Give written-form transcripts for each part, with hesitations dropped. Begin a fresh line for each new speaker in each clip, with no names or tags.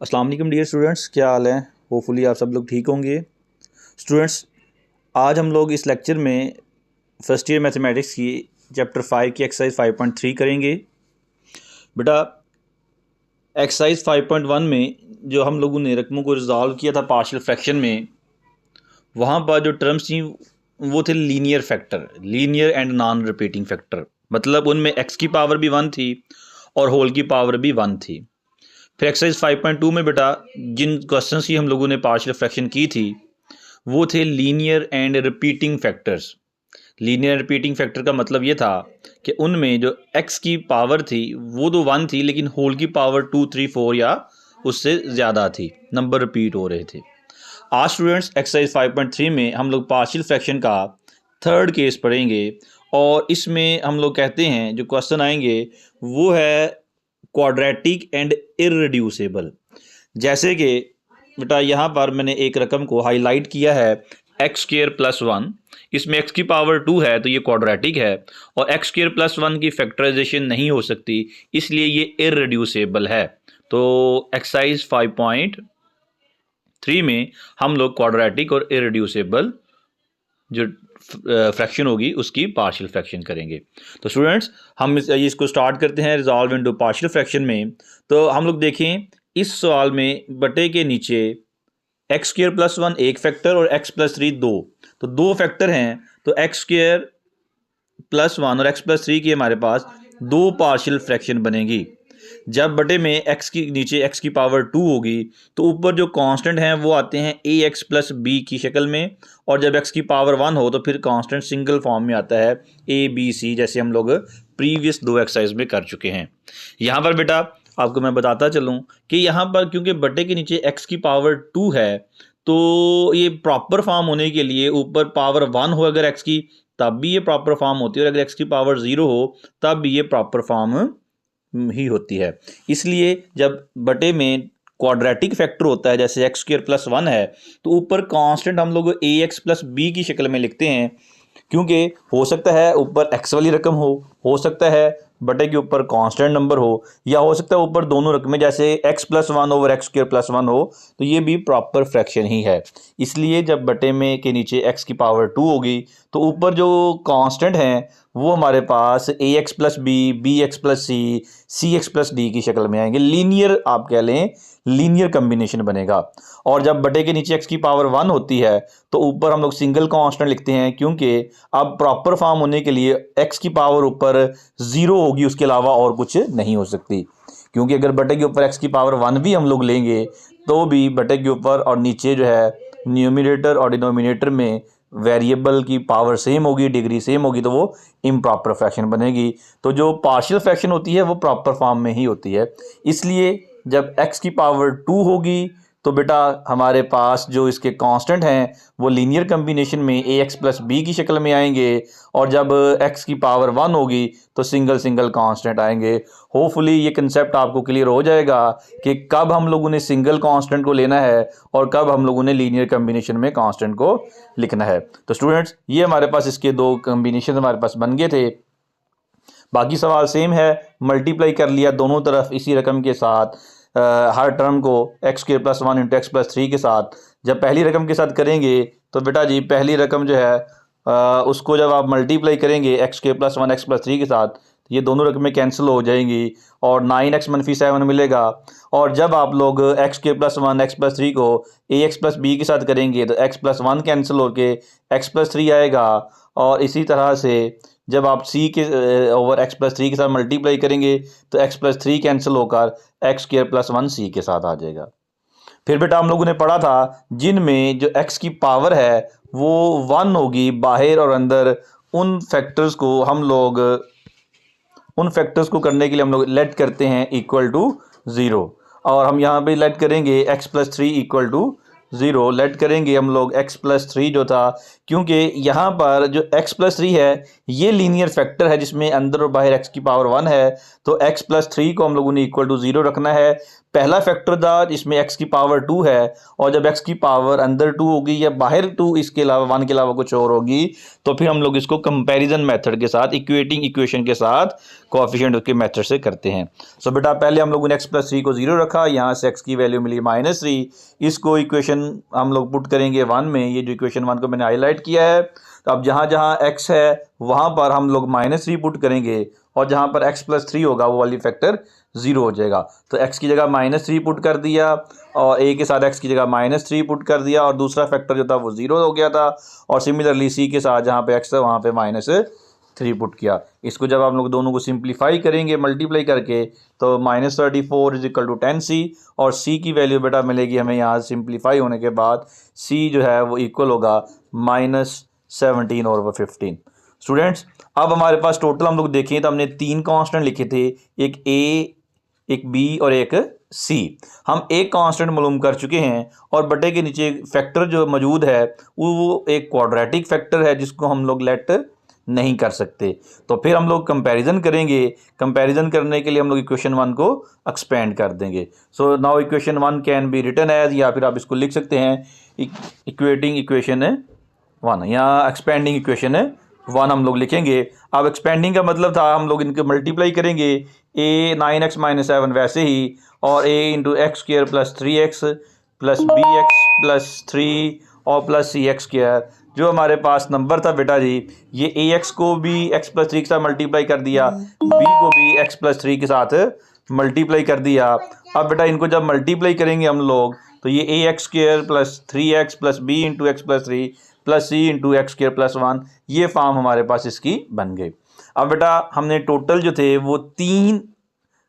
अस्सलाम वालेकुम dear students, क्या हाल है। होपफुली आप सब लोग ठीक होंगे। स्टूडेंट्स, आज हम लोग इस लेक्चर में फर्स्ट ईयर मैथमेटिक्स की चैप्टर 5 की एक्सरसाइज 5.3 करेंगे। बेटा, एक्सरसाइज 5.1 में जो हम लोगों ने रकमों को रिजॉल्व किया था पार्शियल फ्रैक्शन में, वहाँ पर जो टर्म्स थी वो थे linear factor, linear and non repeating factor. मतलब उनमें एक्स की पावर भी 1 थी और होल की पावर भी 1 थी। फिर एक्सरसाइज 5.2 में बेटा जिन क्वेश्चंस की हम लोगों ने पार्शियल फ्रैक्शन की थी वो थे linear and repeating factors. Linear repeating factor का मतलब ये था कि उनमें जो एक्स की पावर थी वो तो 1 थी, लेकिन होल की पावर 2, 3, 4 या उससे ज़्यादा थी, नंबर रिपीट हो रहे थे। आज स्टूडेंट्स एक्सरसाइज 5.3 में हम लोग पार्शियल फ्रैक्शन का थर्ड केस पढ़ेंगे और इसमें हम लोग कहते हैं जो क्वेश्चन आएंगे वो है क्वाड्रेटिक एंड इररिड्यूसिबल। जैसे कि बेटा यहाँ पर मैंने एक रकम को हाईलाइट किया है एक्स स्क्र प्लस 1। इसमें एक्स की पावर 2 है तो ये क्वाड्रेटिक है, और एक्स स्क्र प्लस 1 की फैक्टराइजेशन नहीं हो सकती, इसलिए ये इररिड्यूसिबल है। तो एक्सरसाइज 5.3 में हम लोग क्वाड्रेटिक और इररिड्यूसिबल जो फ्रैक्शन होगी उसकी पार्शियल फ्रैक्शन करेंगे। तो स्टूडेंट्स, हम इसको स्टार्ट करते हैं रिजॉल्व इनटू पार्शियल फ्रैक्शन में। तो हम लोग देखें इस सवाल में बटे के नीचे एक्स स्क्र प्लस 1 एक फैक्टर और एक्स प्लस 3 दो, तो दो फैक्टर हैं। तो एक्स स्क्र प्लस 1 और एक्स प्लस 3 की हमारे पास दो पार्शियल फ्रैक्शन बनेगी। जब बटे में एक्स की नीचे एक्स की पावर 2 होगी तो ऊपर जो कांस्टेंट हैं वो आते हैं ए एक्स प्लस बी की शक्ल में, और जब एक्स की पावर 1 हो तो फिर कांस्टेंट सिंगल फॉर्म में आता है ए बी सी, जैसे हम लोग प्रीवियस दो एक्सरसाइज में कर चुके हैं। यहाँ पर बेटा आपको मैं बताता चलूँ कि यहाँ पर क्योंकि बटे के नीचे एक्स की पावर 2 है तो ये प्रॉपर फॉर्म होने के लिए ऊपर पावर 1 हो अगर एक्स की तब भी ये प्रॉपर फॉर्म होती है, और अगर एक्स की पावर 0 हो तब भी ये प्रॉपर फॉर्म ही होती है। इसलिए जब बटे में क्वाड्रेटिक फैक्टर होता है जैसे एक्स स्क्र प्लस 1 है तो ऊपर कांस्टेंट हम लोग ए एक्स प्लस बी की शक्ल में लिखते हैं, क्योंकि हो सकता है ऊपर एक्स वाली रकम हो सकता है बटे के ऊपर कांस्टेंट नंबर हो, या हो सकता है ऊपर दोनों रकमें जैसे x plus 1 over x square plus 1 हो, तो ये भी प्रॉपर फ्रैक्शन ही है। इसलिए जब बटे में के नीचे एक्स की पावर 2 होगी तो ऊपर जो कांस्टेंट हैं वो हमारे पास a x plus b x plus c x plus d की शक्ल में आएंगे। लीनियर आप कह लें, लीनियर कम्बिनेशन बनेगा। और जब बटे के नीचे एक्स की पावर 1 होती है तो ऊपर हम लोग सिंगल कांस्टेंट लिखते हैं, क्योंकि अब प्रॉपर फॉर्म होने के लिए एक्स की पावर ऊपर 0 होगी, उसके अलावा और कुछ नहीं हो सकती। क्योंकि अगर बटे के ऊपर एक्स की पावर 1 भी हम लोग लेंगे तो भी बटे के ऊपर और नीचे जो है न्यूमिनेटर और डिनोमिनेटर में वेरिएबल की पावर सेम होगी, डिग्री सेम होगी, तो वो इम्प्रॉपर फ्रैक्शन बनेगी। तो जो पार्शियल फ्रैक्शन होती है वो प्रॉपर फॉर्म में ही होती है। इसलिए जब एक्स की पावर 2 होगी तो बेटा हमारे पास जो इसके कांस्टेंट हैं वो लीनियर कम्बिनेशन में ए एक्स प्लस बी की शक्ल में आएंगे, और जब एक्स की पावर 1 होगी तो सिंगल सिंगल कांस्टेंट आएंगे। होपफुली ये कंसेप्ट आपको क्लियर हो जाएगा कि कब हम लोगों ने सिंगल कांस्टेंट को लेना है और कब हम लोगों ने लीनियर कम्बिनेशन में कांस्टेंट को लिखना है। तो स्टूडेंट्स, ये हमारे पास इसके दो कम्बिनेशन हमारे पास बन गए थे। बाकी सवाल सेम है, मल्टीप्लाई कर लिया दोनों तरफ इसी रकम के साथ, हर टर्म को x square plus 1 into x plus 3 के साथ। जब पहली रकम के साथ करेंगे तो बेटा जी पहली रकम जो है उसको जब आप मल्टीप्लाई करेंगे x square plus 1 x plus 3 के साथ, ये दोनों रकमें कैंसिल हो जाएंगी और 9x मनफी 7 मिलेगा। और जब आप लोग x square plus 1 x plus 3 को ए एक्स प्लस बी के साथ करेंगे तो एक्स प्लस 1 कैंसिल होके एक्स प्लस 3 आएगा, और इसी तरह से जब आप सी के ओवर एक्स प्लस 3 के साथ मल्टीप्लाई करेंगे तो एक्स प्लस 3 कैंसिल होकर एक्स स्क्र प्लस 1 सी के साथ आ जाएगा। फिर बेटा हम लोगों ने पढ़ा था जिनमें जो एक्स की पावर है वो 1 होगी बाहर और अंदर, उन फैक्टर्स को करने के लिए हम लोग लेट करते हैं इक्वल टू 0, और हम यहाँ पे लेट करेंगे x plus 3 equal to 0। Let करेंगे हम लोग एक्स प्लस 3 जो था, क्योंकि यहाँ पर जो एक्स प्लस 3 है ये लीनियर फैक्टर है जिसमें अंदर और बाहर एक्स की पावर 1 है, तो एक्स प्लस 3 को हम लोगों ने इक्वल टू 0 रखना है। पहला फैक्टर था जिसमें x की पावर 2 है, और जब x की पावर अंदर 2 होगी या बाहर 2 इसके अलावा 1 के अलावा कुछ और होगी, तो फिर हम लोग इसको कंपैरिजन मेथड के साथ, इक्वेटिंग इक्वेशन के साथ कोएफिशिएंट के मेथड से करते हैं। सो बेटा पहले हम लोगों ने x+3 को 0 रखा, यहाँ से x की वैल्यू मिली -3, इसको इक्वेशन हम लोग पुट करेंगे 1 में। ये जो इक्वेशन 1 को मैंने हाईलाइट किया है, तो अब जहाँ जहाँ x है वहाँ पर हम लोग -3 पुट करेंगे, और जहाँ पर x+3 होगा वो वाली फैक्टर 0 हो जाएगा। तो x की जगह -3 पुट कर दिया, और a के साथ x की जगह -3 पुट कर दिया, और दूसरा फैक्टर जो था वो 0 हो गया था। और सिमिलरली c के साथ जहाँ पे x है वहाँ पे -3 पुट किया। इसको जब आप लोग दोनों को सिंप्लीफाई करेंगे मल्टीप्लाई करके, तो -34 = 10c, और c की वैल्यू बेटा मिलेगी हमें यहाँ सिंप्लीफाई होने के बाद, c जो है वो इक्वल होगा -17/15। स्टूडेंट्स अब हमारे पास टोटल हम लोग देखें तो हमने 3 कांस्टेंट लिखे थे, एक a, एक b और एक c। हम एक कांस्टेंट मालूम कर चुके हैं, और बटे के नीचे फैक्टर जो मौजूद है वो एक क्वाड्रेटिक फैक्टर है जिसको हम लोग लेट नहीं कर सकते। तो फिर हम लोग कंपैरिजन करेंगे, कंपैरिजन करने के लिए हम लोग इक्वेशन 1 को एक्सपेंड कर देंगे। So now equation 1 can be written as, या फिर आप इसको लिख सकते हैं इक्वेटिंग इक्वेशन 1 या एक्सपेंडिंग इक्वेशन 1 हम लोग लिखेंगे। अब एक्सपेंडिंग का मतलब था हम लोग इनको मल्टीप्लाई करेंगे, a 9x - 7 वैसे ही, और a × x² + 3x + bx + 3 और प्लस cx²। जो हमारे पास नंबर था बेटा जी, ये ax को भी x+3 के साथ मल्टीप्लाई कर दिया, b को भी x+3 के साथ मल्टीप्लाई कर दिया। अब बेटा इनको जब मल्टीप्लाई करेंगे हम लोग, तो ये ax² + 3x + b × x+3 + c × x² + 1, ये फॉर्म हमारे पास इसकी बन गई। अब बेटा हमने टोटल जो थे वो 3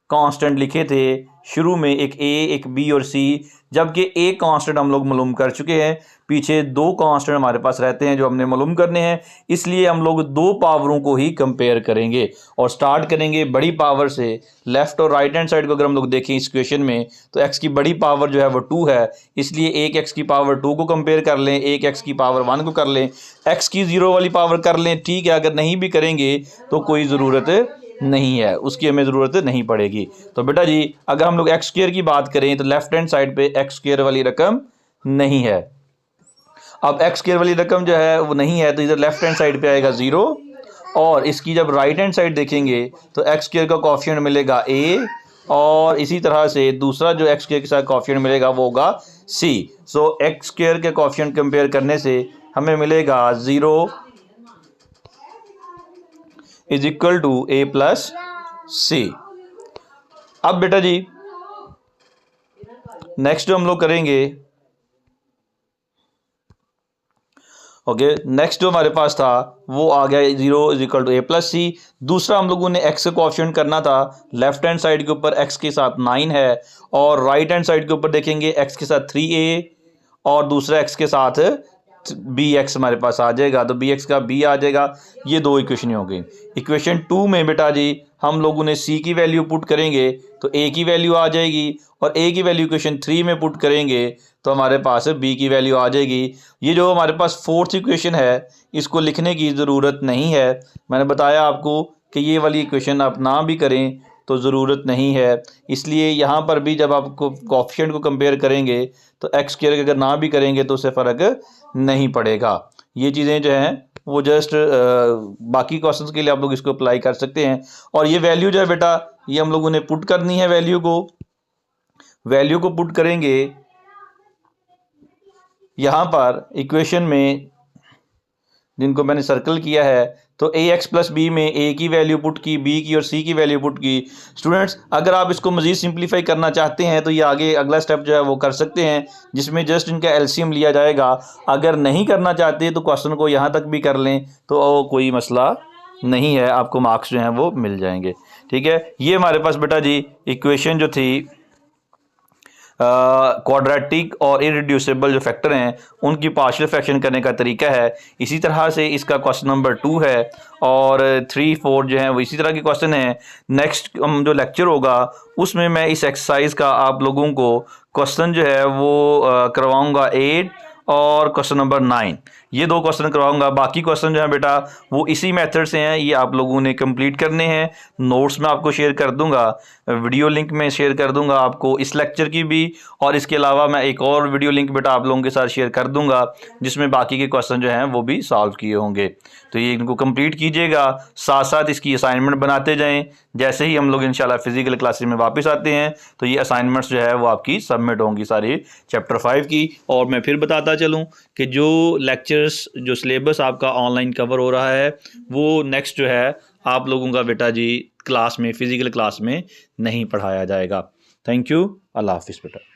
कांस्टेंट लिखे थे शुरू में, एक a, एक b और c, जबकि एक कांस्टेंट हम लोग मालूम कर चुके हैं। पीछे 2 कांस्टेंट हमारे पास रहते हैं जो हमने मालूम करने हैं, इसलिए हम लोग 2 पावरों को ही कंपेयर करेंगे, और स्टार्ट करेंगे बड़ी पावर से। लेफ्ट और राइट हैंड साइड को अगर हम लोग देखें इस क्वेश्चन में, तो x की बड़ी पावर जो है वो 2 है, इसलिए एक x की पावर 2 को कंपेयर कर लें, एक x की पावर 1 को कर लें, x की 0 वाली पावर कर लें, ठीक है। अगर नहीं भी करेंगे तो कोई ज़रूरत नहीं है, उसकी हमें ज़रूरत नहीं पड़ेगी। तो बेटा जी अगर हम लोग x² की बात करें तो लेफ्ट हैंड साइड पे x² वाली रकम नहीं है। अब x² वाली रकम जो है वो नहीं है, तो इधर लेफ्ट हैंड साइड पे आएगा 0, और इसकी जब राइट हैंड साइड देखेंगे तो x² का कोएफिशिएंट मिलेगा a, और इसी तरह से दूसरा जो x² के साथ कोएफिशिएंट मिलेगा वो होगा c। सो x² के कोएफिशिएंट कंपेयर करने से हमें मिलेगा 0 = a + c। अब बेटा जी नेक्स्ट जो हम लोग करेंगे, नेक्स्ट जो हमारे पास था वो आ गया 0 = a + c। दूसरा हम लोगों ने x का कोएफिशिएंट करना था, लेफ्ट हैंड साइड के ऊपर x के साथ 9 है, और राइट हैंड साइड के ऊपर देखेंगे x के साथ 3a, और दूसरा x के साथ bx हमारे पास आ जाएगा, तो bx का b आ जाएगा। ये 2 इक्वेशन हो गई। इक्वेशन 2 में बेटा जी हम लोगों ने c की वैल्यू पुट करेंगे तो a की वैल्यू आ जाएगी, और a की वैल्यू इक्वेशन 3 में पुट करेंगे तो हमारे पास b की वैल्यू आ जाएगी। ये जो हमारे पास 4th इक्वेशन है इसको लिखने की ज़रूरत नहीं है। मैंने बताया आपको कि ये वाली इक्वेशन आप ना भी करें तो ज़रूरत नहीं है, इसलिए यहाँ पर भी जब आपको कोएफिशिएंट को कंपेयर करेंगे तो x² अगर ना भी करेंगे तो उससे फ़र्क नहीं पड़ेगा। ये चीज़ें जो हैं वो जस्ट बाकी क्वेश्चंस के लिए आप लोग इसको अप्लाई कर सकते हैं। और ये वैल्यू जो है बेटा ये हम लोगों ने पुट करनी है, वैल्यू को पुट करेंगे यहाँ पर इक्वेशन में जिनको मैंने सर्कल किया है, तो ax + b में a की वैल्यू पुट की, b की और c की वैल्यू पुट की। स्टूडेंट्स अगर आप इसको मज़ीद सिंप्लीफाई करना चाहते हैं तो ये आगे अगला स्टेप जो है वो कर सकते हैं, जिसमें जस्ट इनका एलसीएम लिया जाएगा। अगर नहीं करना चाहते तो क्वेश्चन को यहाँ तक भी कर लें तो कोई मसला नहीं है, आपको मार्क्स जो हैं वो मिल जाएंगे। ठीक है, ये हमारे पास बेटा जी इक्वेशन जो थी क्वाड्रेटिक और इरेड्यूसिबल जो फैक्टर हैं उनकी पार्शियल फ्रैक्शन करने का तरीका है। इसी तरह से इसका क्वेश्चन नंबर 2 है, और 3, 4 जो हैं वो इसी तरह के क्वेश्चन हैं। नेक्स्ट जो लेक्चर होगा उसमें मैं इस एक्सरसाइज का आप लोगों को क्वेश्चन जो है वो करवाऊंगा 8 और क्वेश्चन नंबर 9। ये 2 क्वेश्चन करवाऊंगा। बाकी क्वेश्चन जो है बेटा वो इसी मेथड से हैं, ये आप लोगों ने कंप्लीट करने हैं। नोट्स में आपको शेयर कर दूंगा, वीडियो लिंक में शेयर कर दूंगा आपको इस लेक्चर की भी, और इसके अलावा मैं एक और वीडियो लिंक बेटा आप लोगों के साथ शेयर कर दूंगा जिसमें बाकी के क्वेश्चन जो हैं वो भी सॉल्व किए होंगे। तो ये इनको कंप्लीट कीजिएगा, साथ साथ इसकी असाइनमेंट बनाते जाएं। जैसे ही हम लोग इंशाल्लाह फिजिकल क्लासेस में वापस आते हैं तो ये असाइनमेंट्स जो है वो आपकी सबमिट होंगी सारी चैप्टर 5 की। और मैं फिर बताता चलूँ कि जो लेक्चर्स, जो सिलेबस आपका ऑनलाइन कवर हो रहा है वो नेक्स्ट जो है आप लोगों का बेटा जी क्लास में, फिजिकल क्लास में नहीं पढ़ाया जाएगा। थैंक यू, अल्लाह हाफिज़ बेटा।